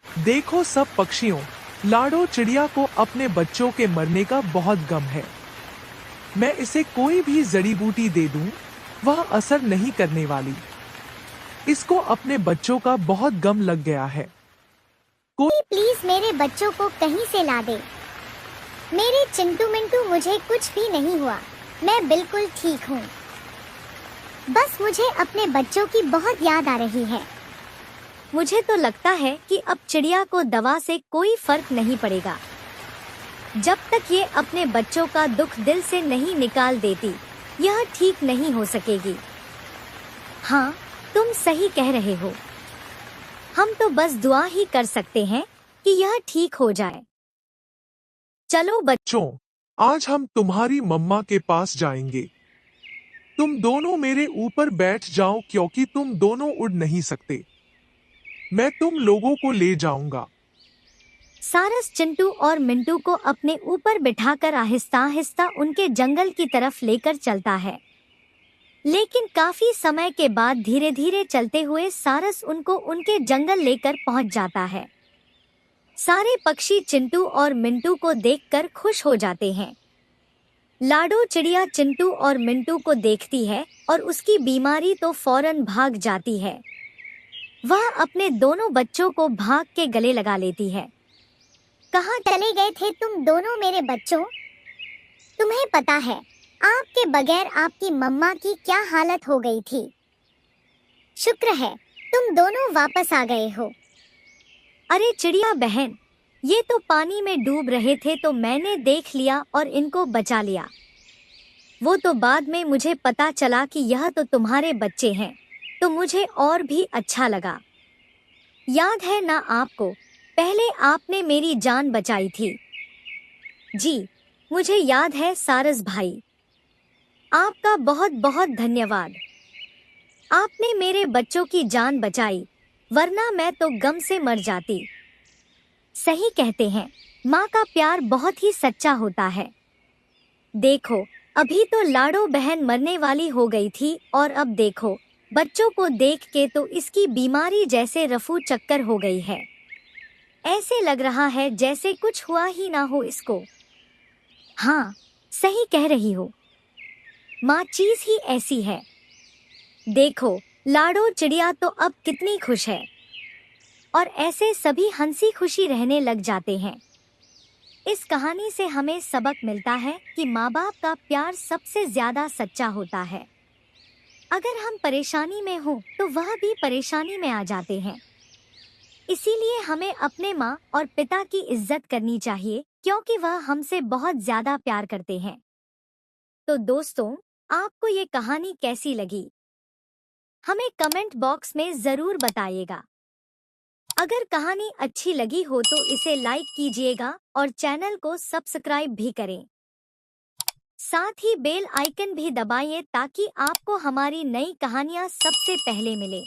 देखो सब पक्षियों, लाडो चिड़िया को अपने बच्चों के मरने का बहुत गम है। मैं इसे कोई भी जड़ी बूटी दे दूं, वह असर नहीं करने वाली। इसको अपने बच्चों का बहुत गम लग गया है। प्लीज मेरे बच्चों को कहीं से ला दे। मेरे चिंटू मिंटू, मुझे कुछ भी नहीं हुआ, मैं बिल्कुल ठीक हूँ। बस मुझे अपने बच्चों की बहुत याद आ रही है। मुझे तो लगता है कि अब चिड़िया को दवा से कोई फर्क नहीं पड़ेगा। जब तक ये अपने बच्चों का दुख दिल से नहीं निकाल देती, यह ठीक नहीं हो सकेगी। हाँ, तुम सही कह रहे हो। हम तो बस दुआ ही कर सकते हैं कि यह ठीक हो जाए। चलो बच्चों, आज हम तुम्हारी मम्मा के पास जाएंगे। तुम दोनों मेरे ऊपर बैठ जाओ क्योंकि तुम दोनों उड़ नहीं सकते। मैं तुम लोगों को ले जाऊंगा। सारस चिंटू और मिंटू को अपने ऊपर बिठाकर आहिस्ता आहिस्ता उनके जंगल की तरफ लेकर चलता है। लेकिन काफी समय के बाद धीरे धीरे चलते हुए सारस उनको उनके जंगल लेकर पहुंच जाता है। सारे पक्षी चिंटू और मिंटू को देखकर खुश हो जाते हैं। लाडो चिड़िया चिंटू और मिंटू को देखती है और उसकी बीमारी तो फौरन भाग जाती है। वह अपने दोनों बच्चों को भाग के गले लगा लेती है। कहाँ चले गए थे तुम दोनों मेरे बच्चों? तुम्हें पता है आपके बगैर आपकी मम्मा की क्या हालत हो गई थी। शुक्र है तुम दोनों वापस आ गए हो। अरे चिड़िया बहन, ये तो पानी में डूब रहे थे तो मैंने देख लिया और इनको बचा लिया। वो तो बाद में मुझे पता चला कि यह तो तुम्हारे बच्चे हैं, तो मुझे और भी अच्छा लगा। याद है ना आपको, पहले आपने मेरी जान बचाई थी। जी, मुझे याद है सारस भाई। आपका बहुत बहुत धन्यवाद। आपने मेरे बच्चों की जान बचाई, वरना मैं तो गम से मर जाती। सही कहते हैं, माँ का प्यार बहुत ही सच्चा होता है। देखो, अभी तो लाडो बहन मरने वाली हो गई थी और अब देखो, बच्चों को देख के तो इसकी बीमारी जैसे रफू चक्कर हो गई है। ऐसे लग रहा है जैसे कुछ हुआ ही ना हो इसको। हाँ, सही कह रही हो। माँ चीज ही ऐसी है। देखो, लाडो चिड़िया तो अब कितनी खुश है और ऐसे सभी हंसी खुशी रहने लग जाते हैं। इस कहानी से हमें सबक मिलता है कि माँ बाप का प्यार सबसे ज्यादा सच्चा होता है। अगर हम परेशानी में हो तो वह भी परेशानी में आ जाते हैं। इसीलिए हमें अपने माँ और पिता की इज्जत करनी चाहिए, क्योंकि वह हमसे बहुत ज्यादा प्यार करते हैं। तो दोस्तों, आपको ये कहानी कैसी लगी? हमें कमेंट बॉक्स में जरूर बताइएगा। अगर कहानी अच्छी लगी हो तो इसे लाइक कीजिएगा और चैनल को सब्सक्राइब भी करें। साथ ही बेल आइकन भी दबाइए ताकि आपको हमारी नई कहानियां सबसे पहले मिले।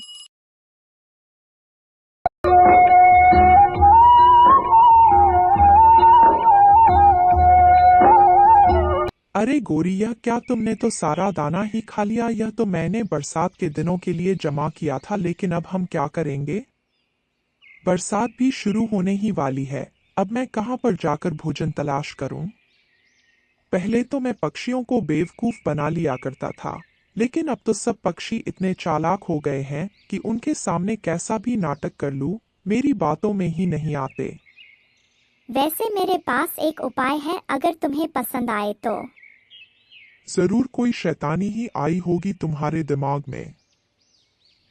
अरे गोरिया, क्या तुमने तो सारा दाना ही खा लिया? यह तो मैंने बरसात के दिनों के लिए जमा किया था, लेकिन अब हम क्या करेंगे? बरसात भी शुरू होने ही वाली है। अब मैं कहाँ पर जाकर भोजन तलाश करूं? पहले तो मैं पक्षियों को बेवकूफ बना लिया करता था, लेकिन अब तो सब पक्षी इतने चालाक हो गए हैं कि उनके सामने कैसा भी नाटक कर लूं, मेरी बातों में ही नहीं आते। वैसे मेरे पास एक उपाय है, अगर तुम्हें पसंद आए तो। जरूर कोई शैतानी ही आई होगी तुम्हारे दिमाग में।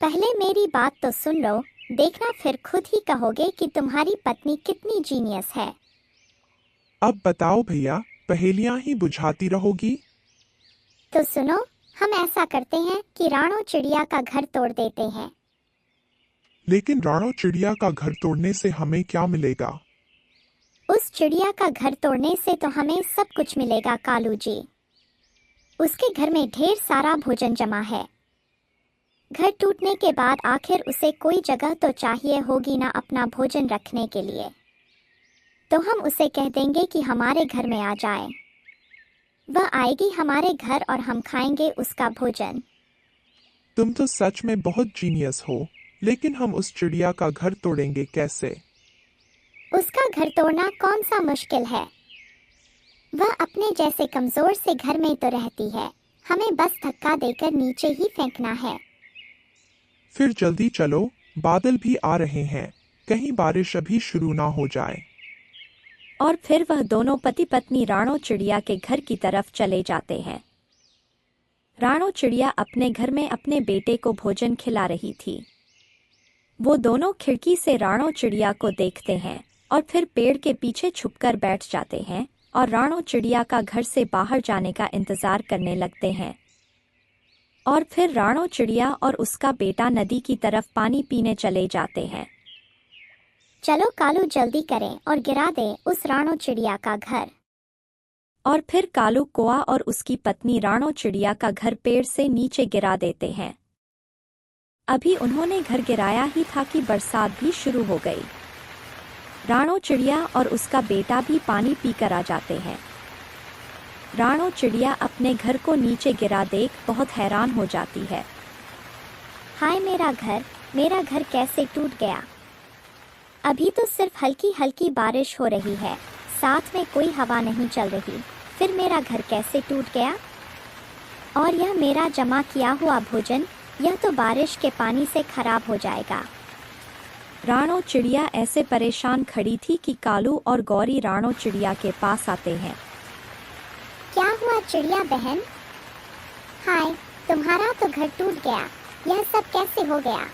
पहले मेरी बात तो सुन लो, देखना फिर खुद ही कहोगे कि तुम्हारी पत्नी कितनी जीनियस है। अब बताओ भैया, पहेलियां ही बुझाती रहोगी? तो सुनो, हम ऐसा करते हैं कि राणो चिड़िया का घर तोड़ देते हैं। लेकिन राणो चिड़िया का घर तोड़ने से हमें क्या मिलेगा? उस चिड़िया का घर तोड़ने से तो हमें सब कुछ मिलेगा कालू जी। उसके घर में ढेर सारा भोजन जमा है। घर टूटने के बाद आखिर उसे कोई जगह तो चाहिए होगी ना अपना भोजन रखने के लिए। तो हम उसे कह देंगे कि हमारे घर में आ जाए। वह आएगी हमारे घर और हम खाएंगे उसका भोजन। तुम तो सच में बहुत जीनियस हो, लेकिन हम उस चिड़िया का घर तोड़ेंगे कैसे? उसका घर तोड़ना कौन सा मुश्किल है? वह अपने जैसे कमजोर से घर में तो रहती है, हमें बस धक्का देकर नीचे ही फेंकना है। फिर जल्दी चलो, बादल भी आ रहे हैं, कहीं बारिश अभी शुरू ना हो जाए। और फिर वह दोनों पति पत्नी राणो चिड़िया के घर की तरफ चले जाते हैं। राणो चिड़िया अपने घर में अपने बेटे को भोजन खिला रही थी। वो दोनों खिड़की से राणो चिड़िया को देखते हैं और फिर पेड़ के पीछे छुपकर बैठ जाते हैं और राणो चिड़िया का घर से बाहर जाने का इंतजार करने लगते हैं। और फिर राणो चिड़िया और उसका बेटा नदी की तरफ पानी पीने चले जाते हैं। चलो कालू जल्दी करें और गिरा दें उस राणो चिड़िया का घर। और फिर कालू कौआ और उसकी पत्नी राणो चिड़िया का घर पेड़ से नीचे गिरा देते हैं। अभी उन्होंने घर गिराया ही था कि बरसात भी शुरू हो गई। राणो चिड़िया और उसका बेटा भी पानी पीकर आ जाते हैं। राणो चिड़िया अपने घर को नीचे गिरा देख बहुत हैरान हो जाती है। हाय मेरा घर कैसे टूट गया? अभी तो सिर्फ हल्की हल्की बारिश हो रही है, साथ में कोई हवा नहीं चल रही, फिर मेरा घर कैसे टूट गया? और यह मेरा जमा किया हुआ भोजन, यह तो बारिश के पानी से खराब हो जाएगा। राणो चिड़िया ऐसे परेशान खड़ी थी कि कालू और गौरी राणो चिड़िया के पास आते हैं। क्या हुआ चिड़िया बहन? हाय, तुम्हारा तो घर टूट गया, यह सब कैसे हो गया?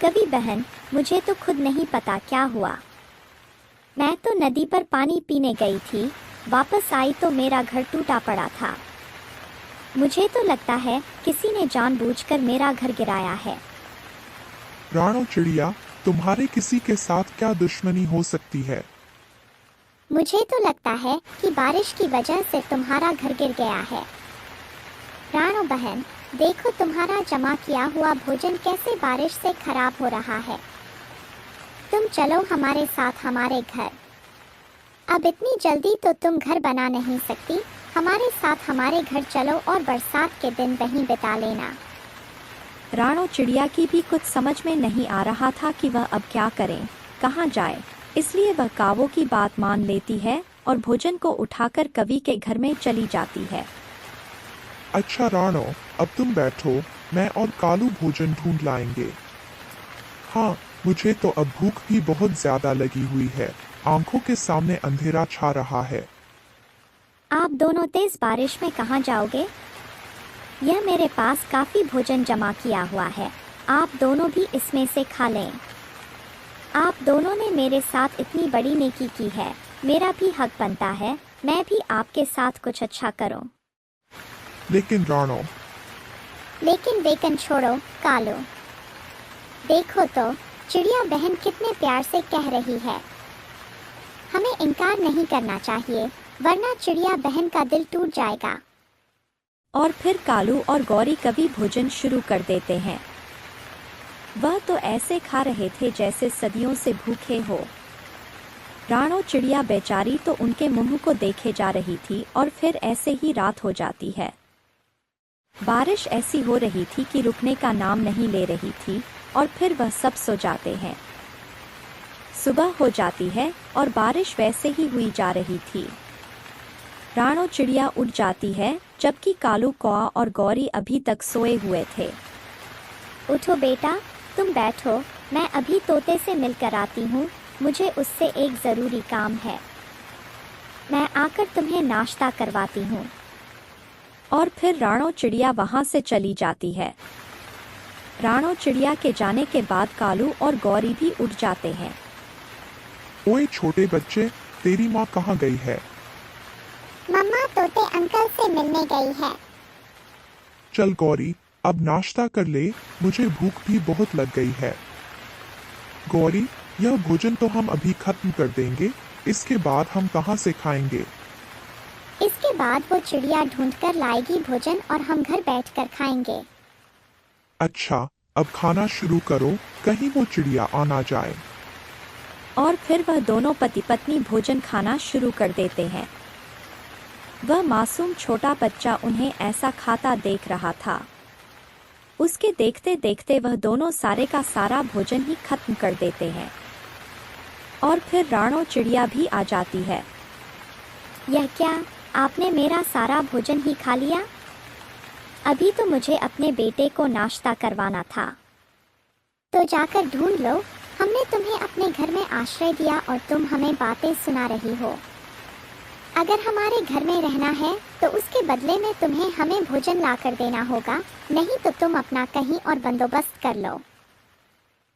कवि बहन, मुझे तो खुद नहीं पता क्या हुआ। मैं तो नदी पर पानी पीने गई थी, वापस आई तो मेरा घर टूटा पड़ा था। मुझे तो लगता है किसी ने जानबूझकर मेरा घर गिराया है। राणो चिड़िया, तुम्हारे किसी के साथ क्या दुश्मनी हो सकती है? मुझे तो लगता है कि बारिश की वजह से तुम्हारा घर गिर गया है। राणो बहन, देखो तुम्हारा जमा किया हुआ भोजन कैसे बारिश से खराब हो रहा है। तुम चलो हमारे साथ हमारे घर। अब इतनी जल्दी तो तुम घर बना नहीं सकती, हमारे साथ हमारे घर चलो और बरसात के दिन वहीं बिता लेना। राणो चिड़िया की भी कुछ समझ में नहीं आ रहा था कि वह अब क्या करें, कहाँ जाए, इसलिए वह कावों की बात मान लेती है और भोजन को उठाकर कवि के घर में चली जाती है। अच्छा राणो, अब तुम बैठो, मैं और कालू भोजन ढूंढ लाएंगे। हाँ, मुझे तो अब भूख भी बहुत ज्यादा लगी हुई है, आंखों के सामने अंधेरा छा रहा है। आप दोनों तेज बारिश में कहाँ जाओगे? यह मेरे पास काफी भोजन जमा किया हुआ है, आप दोनों भी इसमें से खा लें। आप दोनों ने मेरे साथ इतनी बड़ी नेकी की है, मेरा भी हक बनता है मैं भी आपके साथ कुछ अच्छा करूं। लेकिन राणो। लेकिन छोड़ो कालू, देखो तो चिड़िया बहन कितने प्यार से कह रही है। हमें इनकार नहीं करना चाहिए, वरना चिड़िया बहन का दिल टूट जाएगा। और फिर कालू और गौरी कवि भोजन शुरू कर देते हैं। वह तो ऐसे खा रहे थे जैसे सदियों से भूखे हो। राणो चिड़िया बेचारी तो उनके मुंह को देखे जा रही थी और फिर ऐसे ही रात हो जाती है। बारिश ऐसी हो रही थी कि रुकने का नाम नहीं ले रही थी और फिर वह सब सो जाते हैं। सुबह हो जाती है और बारिश वैसे ही हुई जा रही थी। राणो चिड़िया उठ जाती है, जबकि कालू कौआ और गौरी अभी तक सोए हुए थे। उठो बेटा, तुम बैठो, मैं अभी तोते से मिलकर आती हूँ, मुझे उससे एक ज़रूरी काम है। मैं आकर तुम्हें नाश्ता करवाती हूँ। और फिर राणो चिड़िया वहाँ से चली जाती है। राणो चिड़िया के जाने के बाद कालू और गौरी भी उठ जाते हैं। ओए छोटे बच्चे, तेरी माँ कहाँ गई है? मम्मा तोते अंकल से मिलने गई है। चल गौरी, अब नाश्ता कर ले, मुझे भूख भी बहुत लग गई है। गौरी, यह भोजन तो हम अभी खत्म कर देंगे, इसके बाद हम कहाँ से खाएंगे? इसके बाद वो चिड़िया ढूंढकर लाएगी भोजन और हम घर बैठकर खाएंगे। अच्छा, अब खाना शुरू करो, कहीं वो चिड़िया आ ना जाए। और फिर वह दोनों पति पत्नी भोजन खाना शुरू कर देते हैं। वह मासूम छोटा बच्चा उन्हें ऐसा खाता देख रहा था। उसके देखते देखते वह दोनों सारे का सारा भोजन ही खत्म कर देते हैं और फिर राणो चिड़िया भी आ जाती है। यह क्या, आपने मेरा सारा भोजन ही खा लिया? अभी तो मुझे अपने बेटे को नाश्ता करवाना था। तो जाकर ढूंढ लो, हमने तुम्हें अपने घर में आश्रय दिया और तुम हमें बातें सुना रही हो। अगर हमारे घर में रहना है तो उसके बदले में तुम्हें हमें भोजन ला कर देना होगा, नहीं तो तुम अपना कहीं और बंदोबस्त कर लो।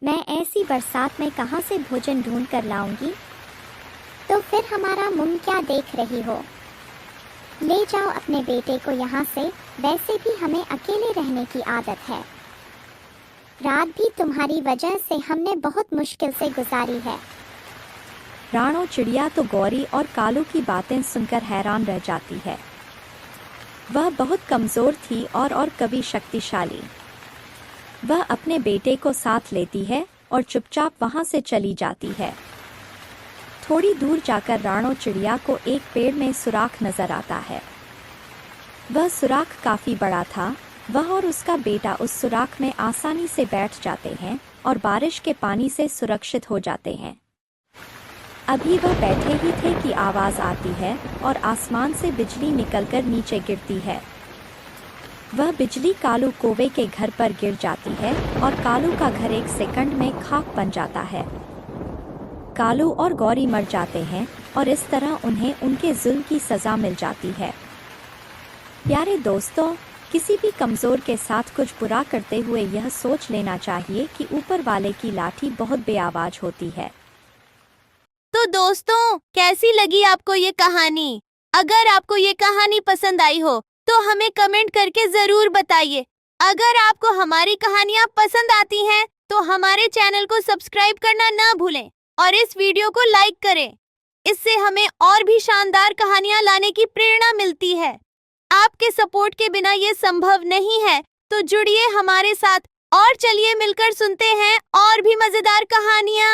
मैं ऐसी बरसात में कहाँ से भोजन ढूंढ कर लाऊंगी? तो फिर हमारा मुंह क्या देख रही हो? ले जाओ अपने बेटे को यहाँ से, वैसे भी हमें अकेले रहने की आदत है। रात भी तुम्हारी वजह से हमने बहुत मुश्किल से गुजारी है। राणो चिड़िया तो गौरी और कालू की बातें सुनकर हैरान रह जाती है। वह बहुत कमजोर थी और कभी शक्तिशाली। वह अपने बेटे को साथ लेती है और चुपचाप वहां से चली जाती है। थोड़ी दूर जाकर राणो चिड़िया को एक पेड़ में सुराख नजर आता है। वह सुराख काफी बड़ा था। वह और उसका बेटा उस सुराख में आसानी से बैठ जाते हैं और बारिश के पानी से सुरक्षित हो जाते हैं। अभी वह बैठे ही थे कि आवाज आती है और आसमान से बिजली निकलकर नीचे गिरती है। वह बिजली कालू कौवे के घर पर गिर जाती है और कालू का घर एक सेकंड में खाक बन जाता है। कालू और गौरी मर जाते हैं और इस तरह उन्हें उनके जुल्म की सजा मिल जाती है। प्यारे दोस्तों, किसी भी कमजोर के साथ कुछ बुरा करते हुए यह सोच लेना चाहिए कि ऊपर वाले की लाठी बहुत बेआवाज होती है। तो दोस्तों, कैसी लगी आपको ये कहानी? अगर आपको ये कहानी पसंद आई हो तो हमें कमेंट करके जरूर बताइए। अगर आपको हमारी कहानियाँ पसंद आती हैं तो हमारे चैनल को सब्सक्राइब करना ना भूलें और इस वीडियो को लाइक करें। इससे हमें और भी शानदार कहानियाँ लाने की प्रेरणा मिलती है। आपके सपोर्ट के बिना ये संभव नहीं है, तो जुड़िए हमारे साथ और चलिए मिलकर सुनते हैं और भी मजेदार कहानियाँ।